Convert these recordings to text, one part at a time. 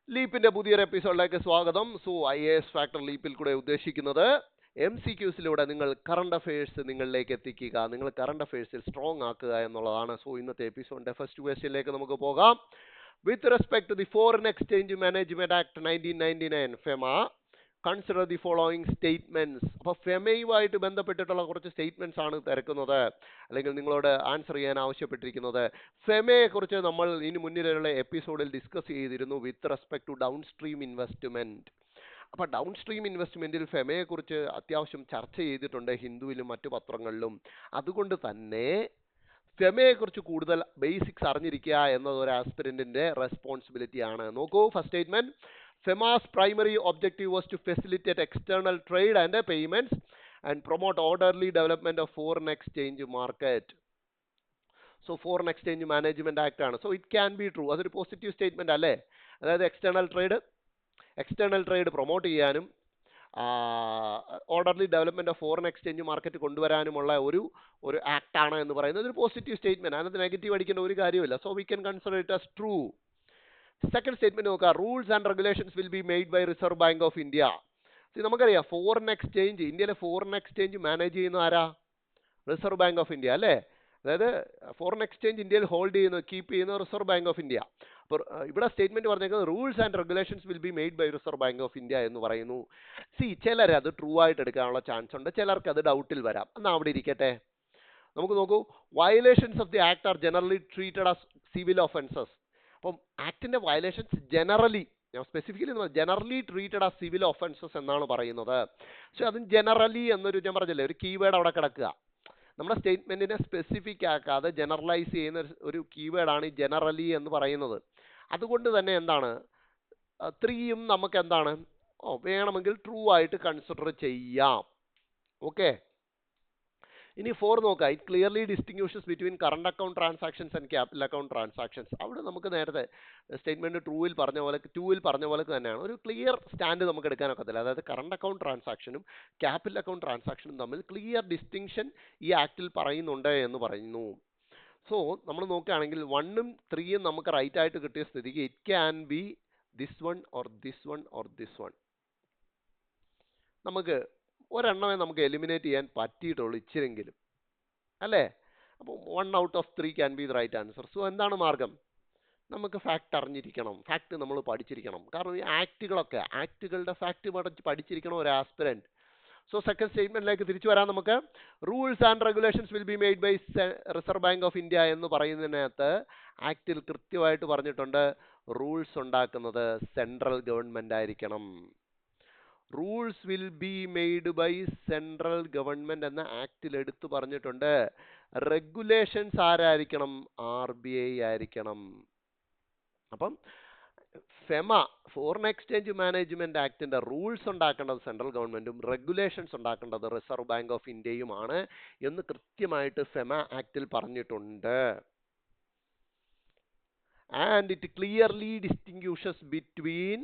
ലീപ്പിന്റെ പുതിയൊരു എപ്പിസോഡിലേക്ക് സ്വാഗതം. IAS ഫാക്ടർ ലീപ്പിൽ കൂടെ ഉദ്ദേശിക്കുന്നത് MCQസിലൂടെ നിങ്ങൾ കറണ്ട് അഫയേഴ്സ് നിങ്ങളിലേക്ക് എത്തിക്കുക, നിങ്ങൾ കറണ്ട് അഫയേഴ്സിൽ സ്ട്രോങ് ആക്കുക എന്നുള്ളതാണ്. ഇന്നത്തെ എപ്പിസോഡിന്റെ ഫസ്റ്റ് ക്വസ്റ്റ്യനിലേക്ക് നമുക്ക് പോകാം. With respect to the Foreign Exchange Management Act 1999, FEMA, consider the following statements. അപ്പോൾ ഫെമയുമായിട്ട് ബന്ധപ്പെട്ടിട്ടുള്ള കുറച്ച് സ്റ്റേറ്റ്മെന്റ്സ് ആണ് തിരക്കുന്നത്, അല്ലെങ്കിൽ നിങ്ങളോട് ആൻസർ ചെയ്യാൻ ആവശ്യപ്പെട്ടിരിക്കുന്നത്. ഫെമയെ കുറിച്ച് നമ്മൾ ഇനി മുന്നിലുള്ള എപ്പിസോഡിൽ ഡിസ്കസ് ചെയ്തിരുന്നു with respect to downstream investment. അപ്പോൾ ഡൗൺ സ്ട്രീം ഇൻവെസ്റ്റ്മെന്റിൽ ഫെമയെ കുറിച്ച് അത്യാവശ്യം ചർച്ച ചെയ്തിട്ടുണ്ട് ഹിന്ദുവിലും മറ്റു പത്രങ്ങളിലും. അതുകൊണ്ട് തന്നെ ഫെമയെ കുറിച്ച് കൂടുതൽ ബേസിക്സ് അറിഞ്ഞിരിക്കുക എന്നത് ഒരു ആസ്പിരന്റിന്റെ റെസ്പോൺസിബിലിറ്റി ആണ്. നോക്കൂ, first statement: FEMA's primary objective was to facilitate external trade and payments and promote orderly development of foreign exchange market. Foreign Exchange Management Act ആണ്. It can be true. അതൊരു പോസിറ്റീവ് സ്റ്റേറ്റ്മെന്റ് അല്ലേ? അതായത് external trade promote ചെയ്യാനും orderly development of foreign exchange market കൊണ്ടുവരാനുമുള്ള ഒരു act ആണ് എന്ന് പറയുന്നത് ഒരു പോസിറ്റീവ് സ്റ്റേറ്റ്മെന്റ്. അതിനകത്ത് നെഗറ്റീവ് അടിക്കേണ്ട ഒരു കാര്യമില്ല. We can consider it as true. Second statement നോക്കുക: rules and regulations will be made by reserve bank of India. നമുക്കറിയാം, ഫോറിൻ എക്സ്ചേഞ്ച്, ഇന്ത്യയിലെ ഫോറിൻ എക്സ്ചേഞ്ച് മാനേജ് ചെയ്യുന്ന ആരാ? റിസർവ് ബാങ്ക് ഓഫ് ഇന്ത്യ അല്ലേ? അതായത് ഫോറിൻ എക്സ്ചേഞ്ച് ഇന്ത്യയിൽ കീപ്പ് ചെയ്യുന്ന Reserve bank of India. അപ്പോൾ ഇവിടെ സ്റ്റേറ്റ്മെന്റ് പറഞ്ഞേക്കുന്നത് rules and regulations will be made by reserve bank of India എന്ന് പറയുന്നു. ചിലർ അത് ട്രൂ ആയിട്ട് എടുക്കാനുള്ള ചാൻസ് ഉണ്ട്, ചിലർക്ക് അത് ഡൗട്ടിൽ വരാം. എന്നാൽ അവിടെ ഇരിക്കട്ടെ. നമുക്ക് നോക്കൂ, violations of the act are generally treated as civil offences. അപ്പം ആക്ടിന്റെ വയലേഷൻസ് ഞാൻ specifically generally treated as civil offences എന്നാണ് പറയുന്നത്. പക്ഷെ അതും ജനറലി എന്നൊരു, ഞാൻ പറഞ്ഞില്ലേ, ഒരു കീവേഡ് അവിടെ കിടക്കുക. നമ്മുടെ സ്റ്റേറ്റ്മെന്റിനെ സ്പെസിഫിക് ആക്കാതെ ജനറലൈസ് ചെയ്യുന്ന ഒരു കീവേഡാണ് ഈ ജനറലി എന്ന് പറയുന്നത്. അതുകൊണ്ട് തന്നെ എന്താണ്, 3യും നമുക്ക് എന്താണ് വേണമെങ്കിൽ ട്രൂ ആയിട്ട് കൺസിഡർ ചെയ്യാം. ഓക്കെ, ഇനി 4 നോക്കുക: it clearly distinguishes between current account transactions and capital account transactions. അവിടെ നമുക്ക് നേരത്തെ സ്റ്റേറ്റ്മെന്റ് 2ൽ പറഞ്ഞ പോലെ തന്നെയാണ്. ഒരു ക്ലിയർ സ്റ്റാൻഡ് നമുക്ക് എടുക്കാനൊക്കത്തില്ല. അതായത് കറണ്ട് അക്കൗണ്ട് ട്രാൻസാക്ഷനും ക്യാപിറ്റൽ അക്കൗണ്ട് ട്രാൻസാക്ഷനും തമ്മിൽ ക്ലിയർ ഡിസ്റ്റിങ്ഷൻ ഈ ആക്ടിൽ പറയുന്നുണ്ട് എന്ന് പറയുന്നു. നമ്മൾ നോക്കുകയാണെങ്കിൽ 1ഉം 3യും നമുക്ക് റൈറ്റ് ആയിട്ട് കിട്ടിയ സ്ഥിതിക്ക് it can be this one or this one or this one. നമുക്ക് ഒരെണ്ണമേ നമുക്ക് എലിമിനേറ്റ് ചെയ്യാൻ പറ്റിയിട്ടുള്ളൂ, ഇച്ചിരെങ്കിലും അല്ലേ? അപ്പോൾ 1 out of 3 can be the right answer. എന്താണ് മാർഗം? നമുക്ക് ഫാക്ട് അറിഞ്ഞിരിക്കണം, ഫാക്ട് നമ്മൾ പഠിച്ചിരിക്കണം. കാരണം ഈ ആക്ടുകളുടെ ഫാക്ട് പഠിച്ചിരിക്കണം ഒരു ആസ്പിരന്റ്. സെക്കൻഡ് സ്റ്റേറ്റ്മെന്റിലേക്ക് തിരിച്ചു വരാം നമുക്ക്. Rules and regulations will be made by reserve bank of India എന്ന് പറയുന്നതിനകത്ത് ആക്ടിൽ കൃത്യമായിട്ട് പറഞ്ഞിട്ടുണ്ട് റൂൾസ് ഉണ്ടാക്കുന്നത് സെൻട്രൽ ഗവൺമെന്റ് ആയിരിക്കണം. Rules will be made by central government എന്ന ആക്ടിൽ എടുത്തു പറഞ്ഞിട്ടുണ്ട്. റെഗുലേഷൻസ് ആരായിരിക്കണം? RBI ആയിരിക്കണം. അപ്പം ഫെമ, ഫോറിൻ എക്സ്ചേഞ്ച് മാനേജ്മെന്റ് ആക്ടിന്റെ റൂൾസ് ഉണ്ടാക്കേണ്ടത് സെൻട്രൽ ഗവൺമെന്റും റെഗുലേഷൻസ് ഉണ്ടാക്കേണ്ടത് റിസർവ് ബാങ്ക് ഓഫ് ഇന്ത്യയുമാണ് എന്ന് കൃത്യമായിട്ട് ഫെമ ആക്ടിൽ പറഞ്ഞിട്ടുണ്ട്. And it clearly distinguishes between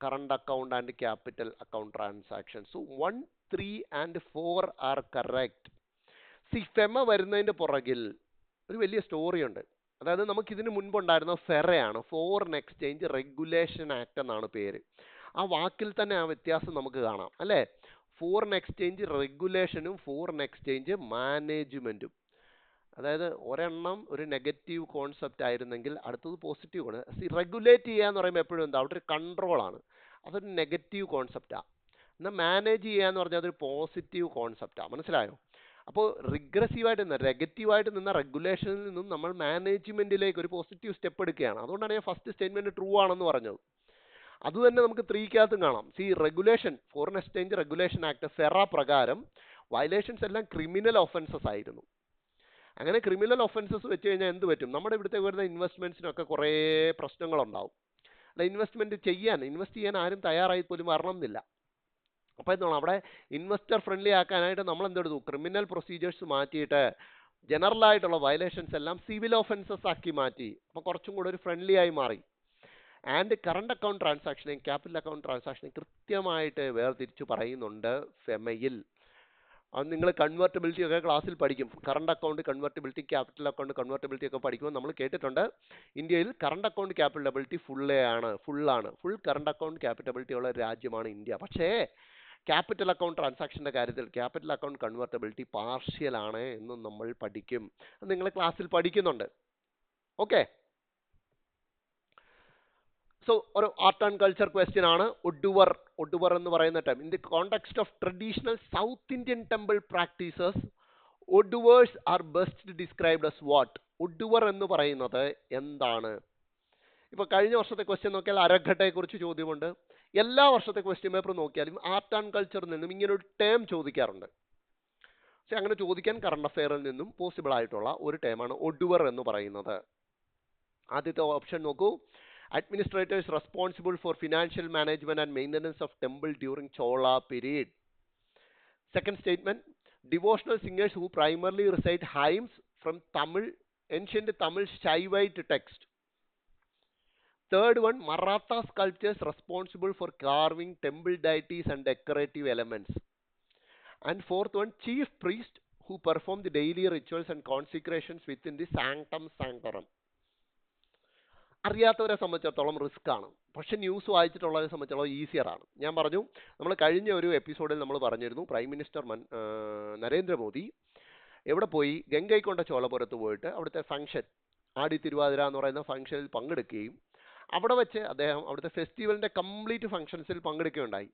current account and capital account transactions. 1, 3 and 4 are correct. FEMA വരുന്നതിന്റെ പുറകിൽ ഒരു വലിയ സ്റ്റോറി ഉണ്ട്. അതായത് നമുക്ക് ഇതിന് മുൻപുണ്ടായിരുന്ന ഫെറയാണ്, ഫോറിൻ എക്സ്ചേഞ്ച് റെഗുലേഷൻ ആക്ട് എന്നാണ് പേര്. ആ വാക്കിൽ തന്നെ ആ വ്യത്യാസം നമുക്ക് കാണാം അല്ലേ? ഫോറിൻ എക്സ്ചേഞ്ച് റെഗുലേഷനും ഫോറിൻ എക്സ്ചേഞ്ച് മാനേജ്മെന്റും. അതായത് ഒരെണ്ണം ഒരു നെഗറ്റീവ് കോൺസെപ്റ്റ് ആയിരുന്നെങ്കിൽ അടുത്തത് പോസിറ്റീവ് ആണ്. റെഗുലേറ്റ് ചെയ്യുക എന്ന് പറയുമ്പോൾ എപ്പോഴും എന്താ, അവിടെ ഒരു കൺട്രോളാണ്, അതൊരു നെഗറ്റീവ് കോൺസെപ്റ്റാണ്. എന്നാൽ മാനേജ് ചെയ്യുക എന്ന് പറഞ്ഞാൽ അതൊരു പോസിറ്റീവ് കോൺസെപ്റ്റാണ്. മനസ്സിലായോ? അപ്പോൾ നെഗറ്റീവായിട്ട് നിന്ന റെഗുലേഷനിൽ നിന്നും നമ്മൾ മാനേജ്മെന്റിലേക്ക് ഒരു പോസിറ്റീവ് സ്റ്റെപ്പ് എടുക്കുകയാണ്. അതുകൊണ്ടാണ് ഞാൻ ഫസ്റ്റ് സ്റ്റേറ്റ്മെന്റ് ട്രൂ ആണെന്ന് പറഞ്ഞത്. അതുതന്നെ നമുക്ക് 3-ക്കകത്തും കാണാം. Regulation, foreign exchange regulation act FERA പ്രകാരം വയലേഷൻസ് എല്ലാം ക്രിമിനൽ ഒഫൻസസ് ആയിരുന്നു. അങ്ങനെ ക്രിമിനൽ ഒഫൻസസ് വെച്ച് കഴിഞ്ഞാൽ എന്ത് പറ്റും? നമ്മുടെ ഇവിടുത്തെ വരുന്ന ഇൻവെസ്റ്റ്മെന്റ്സിനൊക്കെ കുറേ പ്രശ്നങ്ങളുണ്ടാവും. ഇൻവെസ്റ്റ് ചെയ്യാൻ ആരും തയ്യാറായി പോലും വരണം എന്നില്ല. അപ്പോൾ എന്താണ്, അവിടെ ഇൻവെസ്റ്റർ ഫ്രണ്ട്ലി ആക്കാനായിട്ട് നമ്മൾ എന്തെടുത്തു? ക്രിമിനൽ പ്രൊസീജിയേഴ്സ് മാറ്റിയിട്ട് ജനറൽ ആയിട്ടുള്ള വയലേഷൻസ് എല്ലാം സിവിൽ ഓഫൻസസ് ആക്കി മാറ്റി. അപ്പോൾ കുറച്ചും കൂടെ ഒരു ഫ്രണ്ട്ലി ആയി മാറി. ആൻഡ് കറണ്ട് അക്കൗണ്ട് ട്രാൻസാക്ഷനെയും ക്യാപിറ്റൽ അക്കൗണ്ട് ട്രാൻസാക്ഷനെയും കൃത്യമായിട്ട് വേർതിരിച്ചു പറയുന്നുണ്ട് ഫെമയിൽ. അത് നിങ്ങൾ കൺവെർട്ടിബിലിറ്റി ഒക്കെ ക്ലാസ്സിൽ പഠിക്കും. Current account convertibility, capital account convertibility ഒക്കെ പഠിക്കുമ്പോൾ നമ്മൾ കേട്ടിട്ടുണ്ട് ഇന്ത്യയിൽ current account capitability full current account capitability ഉള്ള രാജ്യമാണ് ഇന്ത്യ. പക്ഷേ ക്യാപിറ്റൽ അക്കൗണ്ട് ട്രാൻസാക്ഷൻ്റെ കാര്യത്തിൽ ക്യാപിറ്റൽ അക്കൗണ്ട് കൺവെർട്ടിബിലിറ്റി പാർഷ്യൽ ആണ് എന്നും നമ്മൾ പഠിക്കും. അത് നിങ്ങൾ ക്ലാസ്സിൽ പഠിക്കുന്നുണ്ട്. ഓക്കെ, സോ ഒരു ആർട്ട് ആൻഡ് കൾച്ചർ ക്വസ്റ്റ്യൻ ആണ്. ഒഡുവർ എന്ന് പറയുന്ന time in the context of traditional south Indian temple practices Oduvars are best described as what? Oduvar എന്ന് പറയുന്നത് എന്താണ്? ഇപ്പൊ കഴിഞ്ഞ വർഷത്തെ ക്വസ്റ്റ്യൻ നോക്കിയാൽ അരഘട്ടയെ കുറിച്ച് ചോദ്യമുണ്ട്. എല്ലാ വർഷത്തെ ക്വസ്റ്റ്യൻ പേപ്പർ നോക്കിയാലും ആർട്ട് ആൻഡ് കൾച്ചറിൽ നിന്നും ഇങ്ങനെ ഒരു ടേം ചോദിക്കാറുണ്ട്. പക്ഷെ അങ്ങനെ ചോദിക്കാൻ കറണ്ട് അഫെയറിൽ നിന്നും പോസിബിൾ ആയിട്ടുള്ള ഒരു ടേമാണ് ഒഡുവർ എന്ന് പറയുന്നത്. ആദ്യത്തെ ഓപ്ഷൻ നോക്കൂ. Administrators responsible for financial management and maintenance of temple during Chola period. Second statement, devotional singers who primarily recite hymns from Tamil, ancient Tamil Shaivite text. Third one, Maratha sculptors responsible for carving temple deities and decorative elements. And fourth one, chief priest who perform the daily rituals and consecrations within the sanctum sanctorum. അറിയാത്തവരെ സംബന്ധിച്ചിടത്തോളം risk ആണ്, പക്ഷെ news വായിച്ചിട്ടുള്ളവരെ സംബന്ധിച്ചിടത്തോളം easier ആണ്. ഞാൻ പറഞ്ഞു, നമ്മൾ കഴിഞ്ഞ ഒരു എപ്പിസോഡിൽ നമ്മൾ പറഞ്ഞിരുന്നു പ്രൈം മിനിസ്റ്റർ നരേന്ദ്രമോദി എവിടെ പോയി, ഗംഗൈക്കൊണ്ട ചോളപുരത്ത് പോയിട്ട് അവിടുത്തെ ഫംഗ്ഷൻ ആടി തിരുവാതിര എന്ന് പറയുന്ന ഫംഗ്ഷനിൽ പങ്കെടുക്കുകയും അവിടെ വെച്ച് അദ്ദേഹം അവിടുത്തെ ഫെസ്റ്റിവലിൻ്റെ കംപ്ലീറ്റ് ഫംഗ്ഷൻസിൽ പങ്കെടുക്കുകയുണ്ടായി.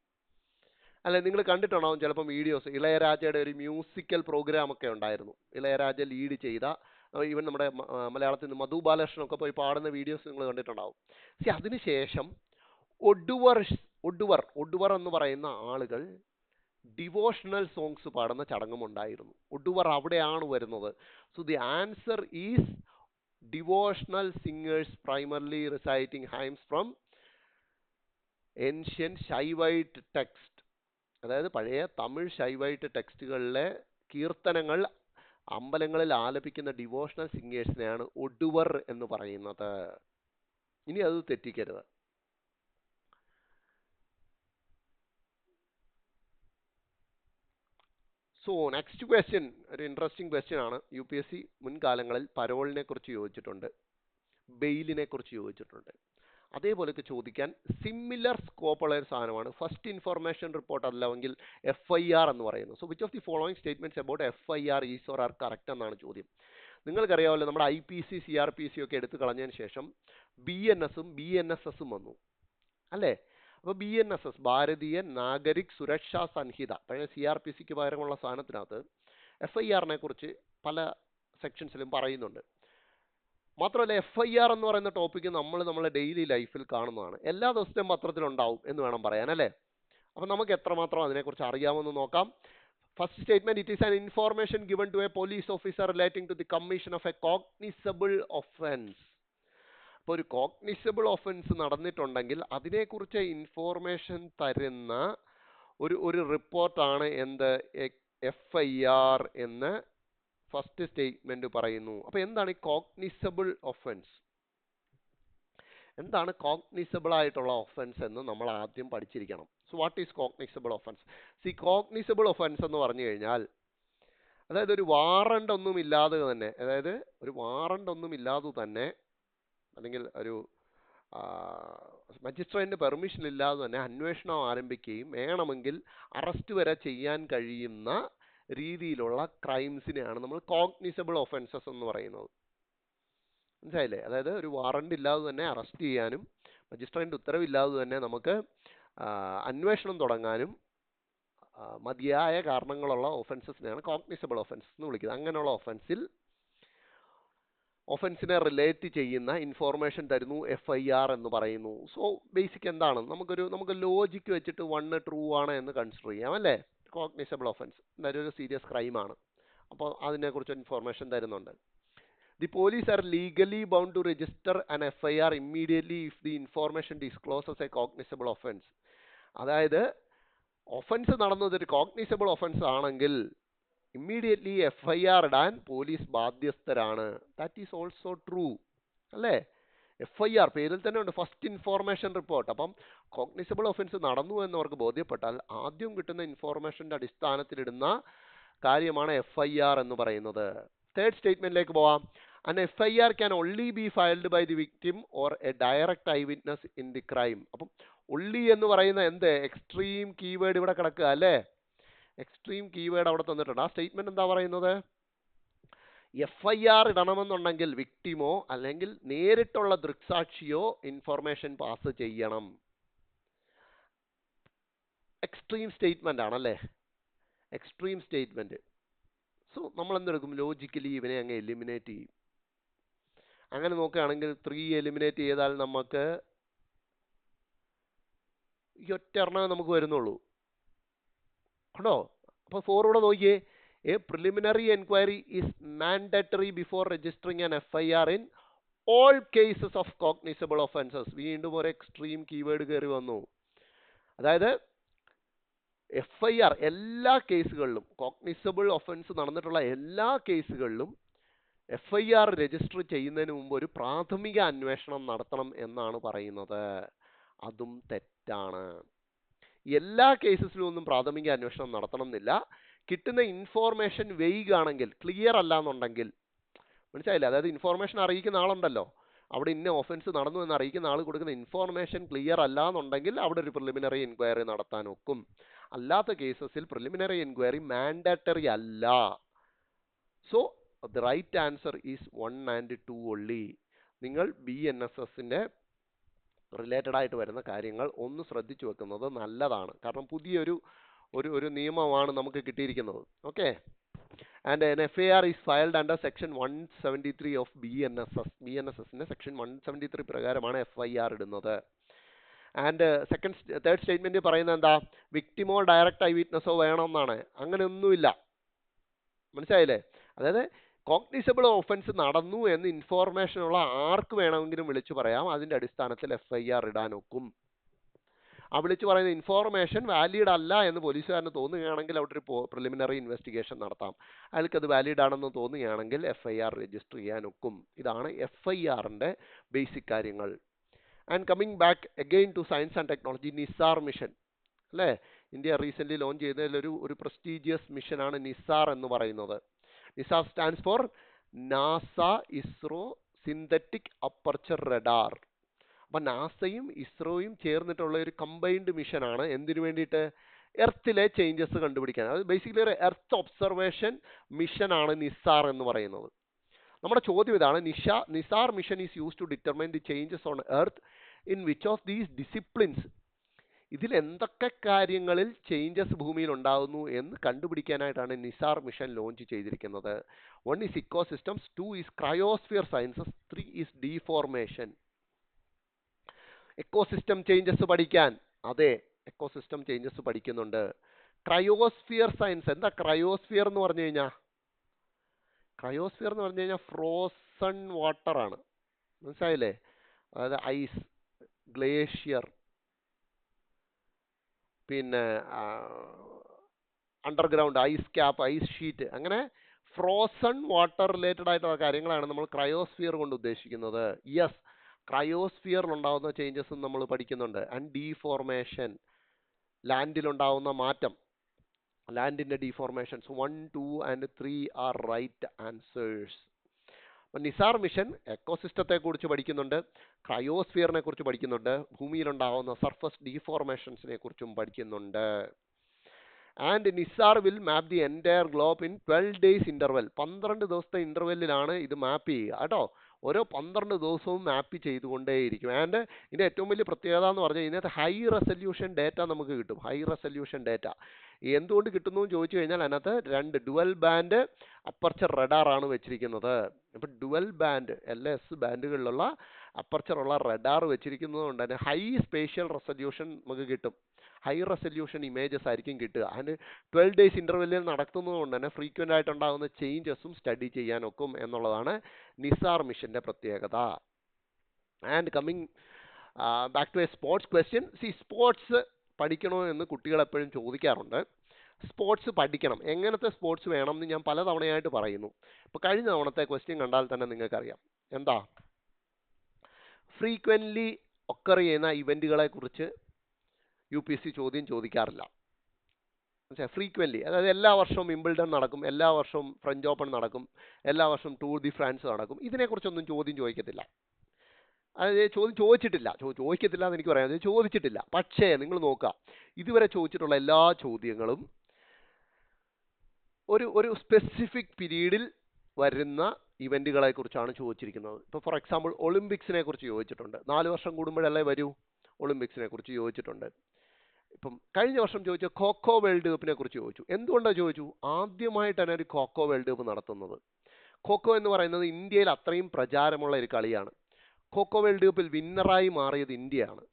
അല്ലെ, നിങ്ങൾ കണ്ടിട്ടുണ്ടാവും ചിലപ്പം വീഡിയോസ്. ഇളയരാജയുടെ ഒരു മ്യൂസിക്കൽ പ്രോഗ്രാം ഒക്കെ ഉണ്ടായിരുന്നു, ഇളയരാജ ലീഡ് ചെയ്ത. ഈവൻ നമ്മുടെ മലയാളത്തിൽ നിന്ന് മധു ബാലകൃഷ്ണനൊക്കെ പോയി പാടുന്ന വീഡിയോസ് നിങ്ങൾ കണ്ടിട്ടുണ്ടാവും. അതിനുശേഷം ഒഡുവർ എന്ന് പറയുന്ന ആളുകൾ ഡിവോഷണൽ സോങ്സ് പാടുന്ന ചടങ്ങും ഉണ്ടായിരുന്നു. ഒഡുവർ അവിടെയാണ് വരുന്നത്. So the answer is devotional singers primarily reciting hymns from ancient Shaivite text. അതായത് പഴയ തമിഴ് ഷൈവൈറ്റ് ടെക്സ്റ്റുകളിലെ കീർത്തനങ്ങൾ അമ്പലങ്ങളിൽ ആലപിക്കുന്ന ഡിവോഷണൽ സിംഗേഴ്സിനെയാണ് ഒഡുവർ എന്ന് പറയുന്നത്. ഇനി അത് തെറ്റിക്കരുത്. സോ നെക്സ്റ്റ് ക്വസ്റ്റ്യൻ ഒരു ഇൻട്രസ്റ്റിംഗ് ക്വസ്റ്റ്യൻ ആണ്. UPSC മുൻകാലങ്ങളിൽ പരോളിനെ കുറിച്ച് ചോദിച്ചിട്ടുണ്ട്, ബെയിലിനെ കുറിച്ച് ചോദിച്ചിട്ടുണ്ട്. അതേപോലെയൊക്കെ ചോദിക്കാൻ സിമിലർ സ്കോപ്പുള്ള ഒരു സാധനമാണ് ഫസ്റ്റ് ഇൻഫർമേഷൻ റിപ്പോർട്ട്, അല്ലെങ്കിൽ FIR എന്ന് പറയുന്നത്. So which of the following statements about FIR is or are correct എന്നാണ് ചോദ്യം. നിങ്ങൾക്കറിയാമല്ലോ, നമ്മുടെ IPC CRPC ഒക്കെ എടുത്തു കളഞ്ഞതിന് ശേഷം BNSഉം BNSSഉം വന്നു അല്ലേ? അപ്പോൾ BNSS ഭാരതീയ നാഗരിക് സുരക്ഷാ സംഹിത, പഴയ CRPCക്ക് പകരമുള്ള സാധനത്തിനകത്ത് FIRനെ കുറിച്ച് പല സെക്ഷൻസിലും പറയുന്നുണ്ട്. മാത്രമല്ല FIR എന്ന് പറയുന്ന ടോപ്പിക്ക് നമ്മളെ ഡെയിലി ലൈഫിൽ കാണുന്നതാണ്, എല്ലാ ദിവസത്തെയും പത്രത്തിലുണ്ടാവും എന്ന് വേണം പറയാൻ അല്ലേ? അപ്പം നമുക്ക് എത്രമാത്രം അതിനെക്കുറിച്ച് അറിയാമെന്ന് നോക്കാം. First statement, it is an information given to a police officer relating to the commission of a cognizable offence. അപ്പോൾ ഒരു കോഗ്നിസബിൾ ഒഫൻസ് നടന്നിട്ടുണ്ടെങ്കിൽ അതിനെക്കുറിച്ച് ഇൻഫോർമേഷൻ തരുന്ന ഒരു റിപ്പോർട്ടാണ് എന്ത്, FIR എന്ന് ഫസ്റ്റ് സ്റ്റേറ്റ്മെന്റ് പറയുന്നു. അപ്പോൾ എന്താണ് ഈ കോഗ്നിസബിൾ ഒഫൻസ്? എന്താണ് കോഗ്നിസബിൾ ആയിട്ടുള്ള ഒഫൻസ് എന്ന് നമ്മൾ ആദ്യം പഠിച്ചിരിക്കണം. So what is cognizable offence? Cognizable offence എന്ന് പറഞ്ഞു കഴിഞ്ഞാൽ, അതായത് ഒരു വാറണ്ട് ഒന്നും ഇല്ലാതെ തന്നെ, അല്ലെങ്കിൽ ഒരു മജിസ്ട്രേറ്റിന്റെ പെർമിഷൻ ഇല്ലാതെ തന്നെ അന്വേഷണം ആരംഭിക്കുകയും വേണമെങ്കിൽ അറസ്റ്റ് വരെ ചെയ്യാൻ കഴിയുന്ന രീതിയിലുള്ള ക്രൈംസിനെയാണ് നമ്മൾ കോഗ്നിസബിൾ ഒഫൻസസ് എന്ന് പറയുന്നത്. മനസ്സിലായില്ലേ? അതായത് ഒരു വാറണ്ട് ഇല്ലാതെ തന്നെ അറസ്റ്റ് ചെയ്യാനും മജിസ്ട്രേറ്റിന്റെ ഉത്തരവില്ലാതെ തന്നെ നമുക്ക് അന്വേഷണം തുടങ്ങാനും മതിയായ കാരണങ്ങളുള്ള ഒഫൻസസിനെയാണ് കോഗ്നിസബിൾ ഒഫൻസ് എന്ന് വിളിക്കുന്നത്. അങ്ങനെയുള്ള ഒഫൻസിനെ റിലേറ്റ് ചെയ്യുന്ന ഇൻഫോർമേഷൻ തരുന്നു FIR എന്ന് പറയുന്നു. സോ ബേസിക് എന്താണ്, നമുക്ക് ലോജിക്ക് വെച്ചിട്ട് 1 ട്രൂ ആണ് എന്ന് കൺസിഡർ ചെയ്യാം അല്ലേ? കോഗ്നിസബിൾ ഒഫൻസ് ഒരു സീരിയസ് ക്രൈമാണ്, അപ്പോൾ അതിനെക്കുറിച്ച് ഇൻഫോർമേഷൻ തരുന്നുണ്ട്. The police are legally bound to register an FIR immediately if the information discloses a cognizable offence. അതായത് ഒഫൻസ് നടന്നത് ഒരു കോഗ്നിസബിൾ ഒഫൻസ് ആണെങ്കിൽ ഇമ്മീഡിയറ്റ്ലി FIR ഇടാൻ പോലീസ് ബാധ്യസ്ഥരാണ്. ദാറ്റ് ഈസ് ഓൾസോ ട്രൂ അല്ലേ? FIR പേരിൽ തന്നെ ഉണ്ട്, ഫസ്റ്റ് ഇൻഫോർമേഷൻ റിപ്പോർട്ട്. അപ്പം കോഗ്നിസബിൾ ഒഫൻസ് നടന്നു എന്നവർക്ക് ബോധ്യപ്പെട്ടാൽ ആദ്യം കിട്ടുന്ന ഇൻഫോർമേഷന്റെ അടിസ്ഥാനത്തിലിടുന്ന കാര്യമാണ് FIR എന്ന് പറയുന്നത്. തേർഡ് സ്റ്റേറ്റ്മെന്റിലേക്ക് പോവാം. An FIR can only be filed by the victim or a direct eyewitness in the crime. അപ്പം only എന്ന് പറയുന്ന എന്ത് എക്സ്ട്രീം കീവേഡ് ഇവിടെ കിടക്കുക അല്ലേ? എക്സ്ട്രീം കീവേഡ് അവിടെ തന്നിട്ടുണ്ട്. ആ സ്റ്റേറ്റ്മെന്റ് എന്താ പറയുന്നത്? FIR ഇടണമെന്നുണ്ടെങ്കിൽ വിക്ടിമോ അല്ലെങ്കിൽ നേരിട്ടുള്ള ദൃക്സാക്ഷിയോ ഇൻഫർമേഷൻ പാസ് ചെയ്യണം. എക്സ്ട്രീം സ്റ്റേറ്റ്മെന്റ് ആണല്ലേ? Extreme statement. സോ നമ്മൾ എന്തെടുക്കും? ലോജിക്കലി ഇവനെ അങ്ങ് എലിമിനേറ്റ് ചെയ്യും. അങ്ങനെ നോക്കുകയാണെങ്കിൽ 3 എലിമിനേറ്റ് ചെയ്താൽ നമുക്ക് ഈ ഒറ്റ എണ്ണമേ നമുക്ക് വരുന്നുള്ളൂ കേട്ടോ. അപ്പോൾ 4 ഇവിടെ നോക്കിയേ. A preliminary enquiry is mandatory before registering an FIR in all cases of cognizable offences. വീണ്ടും ഒരു എക്സ്ട്രീം കീവേഡ് കയറി വന്നു. അതായത് FIR എല്ലാ കേസുകളിലും, കോഗ്നിസബിൾ ഒഫൻസ് നടന്നിട്ടുള്ള എല്ലാ കേസുകളിലും FIR രജിസ്റ്റർ ചെയ്യുന്നതിന് മുമ്പ് ഒരു പ്രാഥമിക അന്വേഷണം നടത്തണം എന്നാണ് പറയുന്നത്. അതും തെറ്റാണ്. എല്ലാ കേസസിലും ഒന്നും പ്രാഥമിക അന്വേഷണം നടത്തണം എന്നില്ല. കിട്ടുന്ന ഇൻഫോർമേഷൻ വെയ്ഗ് ആണെങ്കിൽ, ക്ലിയർ അല്ല എന്നുണ്ടെങ്കിൽ, മനസ്സിലായില്ല? അതായത് ഇൻഫോർമേഷൻ അറിയിക്കുന്ന ആളുണ്ടല്ലോ, അവിടെ ഇന്ന ഒഫൻസ് നടന്നു എന്ന് അറിയിക്കുന്ന ആൾ കൊടുക്കുന്ന ഇൻഫോർമേഷൻ ക്ലിയർ അല്ല എന്നുണ്ടെങ്കിൽ അവിടെ ഒരു പ്രിലിമിനറി എൻക്വയറി നടത്താൻ ഒക്കും. അല്ലാത്ത കേസസിൽ പ്രിലിമിനറി എൻക്വയറി മാൻഡറ്ററി അല്ല. So the right answer is 1 and 2 only. നിങ്ങൾ BNSSന്റെ റിലേറ്റഡ് ആയിട്ട് വരുന്ന കാര്യങ്ങൾ ഒന്ന് ശ്രദ്ധിച്ചു വെക്കുന്നത് നല്ലതാണ്. കാരണം പുതിയൊരു ഒരു നിയമമാണ് നമുക്ക് കിട്ടിയിരിക്കുന്നത്. Okay. And an FIR is filed under section 173 of BNSS. BNSSന്റെ സെക്ഷൻ 173 പ്രകാരമാണ് FIR ഇടുന്നത്. ആൻഡ് തേർഡ് സ്റ്റേറ്റ്മെന്റ് പറയുന്നത് എന്താ? വിക്ടിമോ ഡയറക്റ്റ് ഐ വിറ്റ്നസോ വേണമെന്നാണ്. അങ്ങനെയൊന്നുമില്ല. മനസ്സിലായില്ലേ? അതായത് കോഗ്നിസബിൾ ഒഫൻസ് നടന്നു എന്ന് ഇൻഫോർമേഷൻ ഉള്ള ആർക്ക് വേണമെങ്കിലും വിളിച്ചു പറയാം. അതിന്റെ അടിസ്ഥാനത്തിൽ FIR ഇടാനൊക്കും. ആ വിളിച്ചു പറയുന്ന ഇൻഫോർമേഷൻ വാലിഡ് അല്ല എന്ന് പോലീസുകാരന് തോന്നുകയാണെങ്കിൽ അവിടെ ഒരു പ്രിലിമിനറി ഇൻവെസ്റ്റിഗേഷൻ നടത്താം. അയാൾക്ക് അത് വാലിഡ് ആണെന്ന് തോന്നുകയാണെങ്കിൽ FIR രജിസ്റ്റർ ചെയ്യാനൊക്കും. ഇതാണ് FIRന്റെ ബേസിക് കാര്യങ്ങൾ. And coming back again to science and technology, NISAR mission അല്ലേ? ഇന്ത്യ റീസെന്റ് ലോഞ്ച് ചെയ്തതിൽ ഒരു പ്രസ്റ്റീജിയസ് മിഷനാണ് നിസാർ എന്ന് പറയുന്നത്. NISAR stands for NASA ISRO synthetic aperture radar. അപ്പം നാസയും ഇസ്രോയും ചേർന്നിട്ടുള്ള ഒരു കമ്പൈൻഡ് മിഷനാണ്. എന്തിനു വേണ്ടിയിട്ട്? എർത്തിലെ ചേഞ്ചസ് കണ്ടുപിടിക്കാൻ. അത് ബേസിക്കലി ഒരു എർത്ത് ഒബ്സർവേഷൻ മിഷനാണ് നിസാർ എന്ന് പറയുന്നത്. നമ്മുടെ ചോദ്യം ഇതാണ്, NISAR mission is use to determine the changes on Earth in which of these disciplines. ഇതിൽ എന്തൊക്കെ കാര്യങ്ങളിൽ ചേഞ്ചസ് ഭൂമിയിൽ ഉണ്ടാകുന്നു എന്ന് കണ്ടുപിടിക്കാനായിട്ടാണ് നിസാർ മിഷൻ ലോഞ്ച് ചെയ്തിരിക്കുന്നത്. 1 is ecosystems, 2 is cryosphere sciences, 3 is deformation. Ecosystem changes പഠിക്കാൻ, അതെ, എക്കോസിസ്റ്റം ചേഞ്ചസ് പഠിക്കുന്നുണ്ട്. ക്രയോസ്ഫിയർ സയൻസ്, എന്താ ക്രയോസ്ഫിയർ എന്ന് പറഞ്ഞു കഴിഞ്ഞാൽ? ക്രയോസ്ഫിയർ എന്ന് പറഞ്ഞു കഴിഞ്ഞാൽ ഫ്രോസൺ വാട്ടർ ആണ്. മനസ്സിലായില്ലേ? അതായത് ഐസ്, ഗ്ലേഷ്യർ, പിന്നെ underground ice cap, ice sheet, അങ്ങനെ ഫ്രോസൺ വാട്ടർ റിലേറ്റഡ് ആയിട്ടുള്ള കാര്യങ്ങളാണ് നമ്മൾ ക്രയോസ്ഫിയർ കൊണ്ട് ഉദ്ദേശിക്കുന്നത്. യെസ്, ക്രയോസ്ഫിയറിൽ ഉണ്ടാകുന്ന ചേഞ്ചസും നമ്മൾ പഠിക്കുന്നുണ്ട്. ആൻഡ് ഡീഫോർമേഷൻ, ലാൻഡിലുണ്ടാവുന്ന മാറ്റം, ലാൻഡിന്റെ deformations. 1, 2 and 3 are right answers. NISAR mission എക്കോസിസ്റ്റത്തെ കുറിച്ച് പഠിക്കുന്നുണ്ട്, ക്രയോസ്ഫിയറിനെ കുറിച്ച് പഠിക്കുന്നുണ്ട്, ഭൂമിയിലുണ്ടാവുന്ന സർഫസ് ഡീഫോർമേഷൻസിനെ കുറിച്ചും പഠിക്കുന്നുണ്ട്. And Nisar will map the entire globe in 12 days interval. 12 ദിവസത്തെ ഇന്റർവെല്ലിലാണ് ഇത് മാപ്പ് ചെയ്യുക കേട്ടോ. ഓരോ 12 ദിവസവും മാപ്പ് ചെയ്തുകൊണ്ടേയിരിക്കും. ആൻഡ് ഇതിൻ്റെ ഏറ്റവും വലിയ പ്രത്യേകത എന്ന് പറഞ്ഞാൽ ഇതിനകത്ത് ഹൈ റെസല്യൂഷൻ ഡേറ്റ നമുക്ക് കിട്ടും. ഹൈ റെസല്യൂഷൻ ഡേറ്റ എന്തുകൊണ്ട് കിട്ടുന്നു എന്ന് ചോദിച്ചു കഴിഞ്ഞാൽ അതിനകത്ത് 2 ഡുവൽ ബാൻഡ് അപ്പർച്ചർ റഡാറാണ് വെച്ചിരിക്കുന്നത്. ഇപ്പം ഡുവൽ ബാൻഡ് LS ബാൻഡുകളിലുള്ള അപ്പർച്ചറുള്ള റഡാർ വെച്ചിരിക്കുന്നത് കൊണ്ട് തന്നെ ഹൈ സ്പേഷ്യൽ റെസല്യൂഷൻ നമുക്ക് കിട്ടും. ഹൈ റെസല്യൂഷൻ ഇമേജസ് ആയിരിക്കും കിട്ടുക. അതിന് 12 days ഇന്റർവെല്ലിൽ നടത്തുന്നത് കൊണ്ട് തന്നെ ഫ്രീക്വൻ്റ് ആയിട്ടുണ്ടാകുന്ന ചേഞ്ചസും സ്റ്റഡി ചെയ്യാനൊക്കും എന്നുള്ളതാണ് നിസാർ മിഷന്റെ പ്രത്യേകത. And coming back to a sports question. Sports പഠിക്കണോ എന്ന് കുട്ടികൾ എപ്പോഴും ചോദിക്കാറുണ്ട്. സ്പോർട്സ് പഠിക്കണം, എങ്ങനത്തെ സ്പോർട്സ് വേണം എന്ന് ഞാൻ പല തവണയായിട്ട് പറയുന്നു. ഇപ്പോൾ കഴിഞ്ഞ തവണത്തെ ക്വസ്റ്റ്യൻ കണ്ടാൽ തന്നെ നിങ്ങൾക്കറിയാം. എന്താ? ഫ്രീക്വൻ്റ്ലി ഒക്കർ ചെയ്യുന്ന ഇവൻറ്റുകളെ കുറിച്ച് UPSC ചോദ്യം ചോദിക്കാറില്ല. ഫ്രീക്വൻ്റ്ലി, അതായത് എല്ലാ വർഷവും വിംബിൾഡൺ നടക്കും, എല്ലാ വർഷവും ഫ്രഞ്ച് ഓപ്പൺ നടക്കും, എല്ലാ വർഷവും ടൂർ ദി ഫ്രാൻസ് നടക്കും. ഇതിനെക്കുറിച്ചൊന്നും ചോദ്യം ചോദിക്കത്തില്ല. അത് ചോദ്യം ചോദിച്ചിട്ടില്ല, ചോദിക്കത്തില്ല എന്ന് എനിക്ക് പറയാം, അത് ചോദിച്ചിട്ടില്ല. പക്ഷേ നിങ്ങൾ നോക്കുക, ഇതുവരെ ചോദിച്ചിട്ടുള്ള എല്ലാ ചോദ്യങ്ങളും ഒരു സ്പെസിഫിക് പീരീഡിൽ വരുന്ന ഇവന്റുകളെ കുറിച്ചാണ് ചോദിച്ചിരിക്കുന്നത്. ഇപ്പോൾ ഫോർ എക്സാമ്പിൾ ഒളിമ്പിക്സിനെ കുറിച്ച് ചോദിച്ചിട്ടുണ്ട്. 4 വർഷം കൂടുമ്പോഴല്ലേ വരൂ. ഒളിമ്പിക്സിനെ കുറിച്ച് ചോദിച്ചിട്ടുണ്ട്. ഇപ്പം കഴിഞ്ഞ വർഷം ചോദിച്ച ഖോഖോ വേൾഡ് കപ്പിനെ കുറിച്ച് ചോദിച്ചു. എന്തുകൊണ്ടാണ് ചോദിച്ചു? ആദ്യമായിട്ടാണ് ഒരു ഖോഖോ വേൾഡ് കപ്പ് നടത്തുന്നത്. ഖോഖോ എന്ന് പറയുന്നത് ഇന്ത്യയിൽ അത്രയും പ്രചാരമുള്ള ഒരു കളിയാണ്. ഖോഖോ വേൾഡ് കപ്പിൽ വിന്നറായി മാറിയത് ഇന്ത്യയാണ്.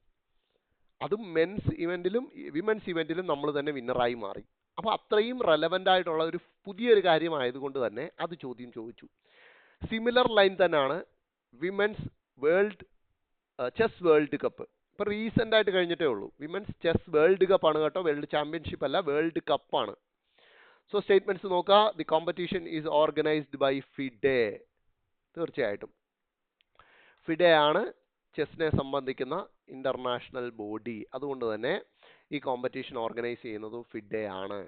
അതും മെൻസ് ഇവന്റിലും വിമൻസ് ഇവന്റിലും നമ്മൾ തന്നെ വിന്നറായി മാറി. അപ്പോൾ അത്രയും റെലവൻ്റ് ആയിട്ടുള്ള ഒരു പുതിയൊരു കാര്യമായതുകൊണ്ട് തന്നെ അത് ചോദ്യം ചോദിച്ചു. സിമിലർ ലൈൻ തന്നെയാണ് വിമൻസ് ചെസ് വേൾഡ് കപ്പ്. ഇപ്പോൾ റീസെൻ്റ് ആയിട്ട് കഴിഞ്ഞിട്ടേ ഉള്ളൂ. വിമൻസ് ചെസ് വേൾഡ് കപ്പ് ആണ് കേട്ടോ, വേൾഡ് ചാമ്പ്യൻഷിപ്പ് അല്ല, വേൾഡ് കപ്പാണ്. സോ സ്റ്റേറ്റ്മെന്റ്സ് നോക്കുക. The competition is organised by FIDE. തീർച്ചയായിട്ടും ഫിഡെ ആണ് ചെസ്സിനെ സംബന്ധിക്കുന്ന ഇന്റർനാഷണൽ ബോഡി. അതുകൊണ്ട് തന്നെ ഈ കോമ്പറ്റീഷൻ ഓർഗനൈസ് ചെയ്യുന്നത് ഫിഡെ ആണ്.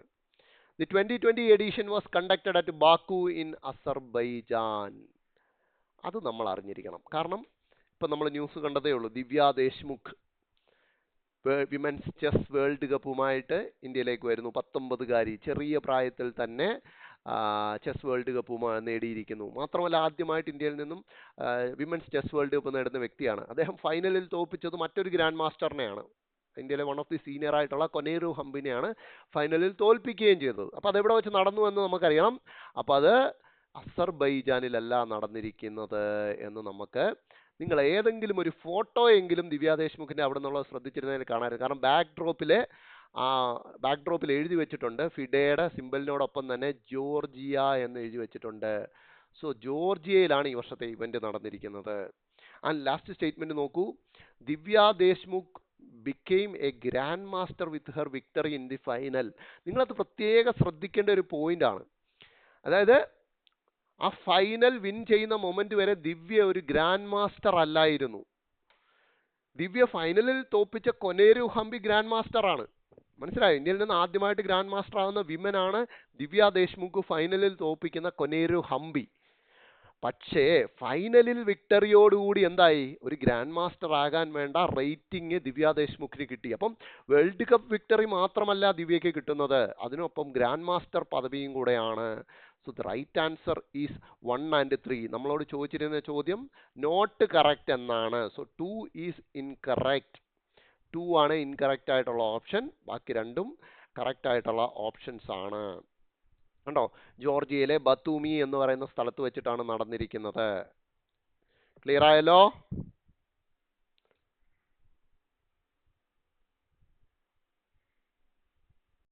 The 2020 edition was conducted at Baku in Azerbaijan. അത് നമ്മൾ അറിഞ്ഞിരിക്കണം. കാരണം ഇപ്പം നമ്മൾ ന്യൂസ് കണ്ടതേ ഉള്ളൂ, ദിവ്യ ദേശ്മുഖ് വിമൻസ് ചെസ് വേൾഡ് കപ്പുമായിട്ട് ഇന്ത്യയിലേക്ക് വരുന്നു. 19കാരി ചെറിയ പ്രായത്തിൽ തന്നെ ചെസ് വേൾഡ് കപ്പ് നേടിയിരിക്കുന്നു. മാത്രമല്ല ആദ്യമായിട്ട് ഇന്ത്യയിൽ നിന്നും വിമൻസ് ചെസ് വേൾഡ് കപ്പ് നേടുന്ന വ്യക്തിയാണ്. അദ്ദേഹം ഫൈനലിൽ തോൽപ്പിച്ചത് മറ്റൊരു ഗ്രാൻഡ് മാസ്റ്ററിനെയാണ്. ഇന്ത്യയിലെ വൺ ഓഫ് ദി സീനിയർ ആയിട്ടുള്ള കൊനേരു ഹംപിനെയാണ് ഫൈനലിൽ തോൽപ്പിക്കുകയും ചെയ്തത്. അപ്പോൾ അതെവിടെ വെച്ച് നടന്നു എന്ന് നമുക്കറിയണം. അപ്പോൾ അത് അസർബൈജാനിലല്ല നടന്നിരിക്കുന്നത് എന്ന് നമുക്ക്, നിങ്ങൾ ഏതെങ്കിലും ഒരു ഫോട്ടോ എങ്കിലും ദിവ്യ ദേശ്മുഖിൻ്റെ അവിടെ നിന്നുള്ള ശ്രദ്ധിച്ചിരുന്നതിന് കാണാറുണ്ട്. കാരണം ബാക്ക് ഡ്രോപ്പിൽ എഴുതി വെച്ചിട്ടുണ്ട് ഫിഡെയുടെ സിമ്പലിനോടൊപ്പം തന്നെ ജോർജിയ എന്ന് എഴുതി വെച്ചിട്ടുണ്ട്. സോ ജോർജിയയിലാണ് ഈ വർഷത്തെ ഇവന്റ് നടന്നിരിക്കുന്നത്. ആൻഡ് ലാസ്റ്റ് സ്റ്റേറ്റ്മെന്റ് നോക്കൂ. Divya Deshmukh became a grand master with her victory in the final. നിങ്ങളത് പ്രത്യേകം ശ്രദ്ധിക്കേണ്ട ഒരു പോയിന്റ് ആണ്. അതായത് ആ ഫൈനൽ വിൻ ചെയ്യുന്ന മൊമെന്റ് വരെ ദിവ്യ ഒരു ഗ്രാൻഡ് മാസ്റ്റർ അല്ലായിരുന്നു. ദിവ്യ ഫൈനലിൽ തോപ്പിച്ച കൊനേരു ഹംപി ഗ്രാൻഡ് മാസ്റ്റർ ആണ്. മനസ്സിലായോ? ഇന്ത്യയിൽ നിന്ന് ആദ്യമായിട്ട് ഗ്രാൻഡ് മാസ്റ്റർ ആവുന്ന വിമൻ ആണ് ദിവ്യ ദേശ്മുഖ് ഫൈനലിൽ തോപ്പിക്കുന്ന കൊനേരു ഹംപി. പക്ഷേ ഫൈനലിൽ വിക്ടറിയോടുകൂടി എന്തായി? ഒരു ഗ്രാൻഡ് മാസ്റ്റർ ആകാൻ വേണ്ട റേറ്റിംഗ് ദിവ്യ ദേശ്മുഖിന് കിട്ടി. അപ്പം വേൾഡ് കപ്പ് വിക്ടറി മാത്രമല്ല ദിവ്യയ്ക്ക് കിട്ടുന്നത്, അതിനൊപ്പം ഗ്രാൻഡ് മാസ്റ്റർ പദവിയും കൂടെയാണ്. So the right answer is 1 and 3. നമ്മളോട് ചോദിച്ചിരുന്ന ചോദ്യം നോട്ട് കറക്റ്റ് എന്നാണ്. So 2 is incorrect. 2 ആണ് ഇൻകറക്റ്റ് ആയിട്ടുള്ള ഓപ്ഷൻ, ബാക്കി രണ്ടും കറക്റ്റ് ആയിട്ടുള്ള ഓപ്ഷൻസ് ആണ്. കണ്ടോ, ജോർജിയയിലെ ബത്തൂമി എന്ന് പറയുന്ന സ്ഥലത്ത് വെച്ചിട്ടാണ് നടന്നിരിക്കുന്നത്. ക്ലിയർ ആയല്ലോ?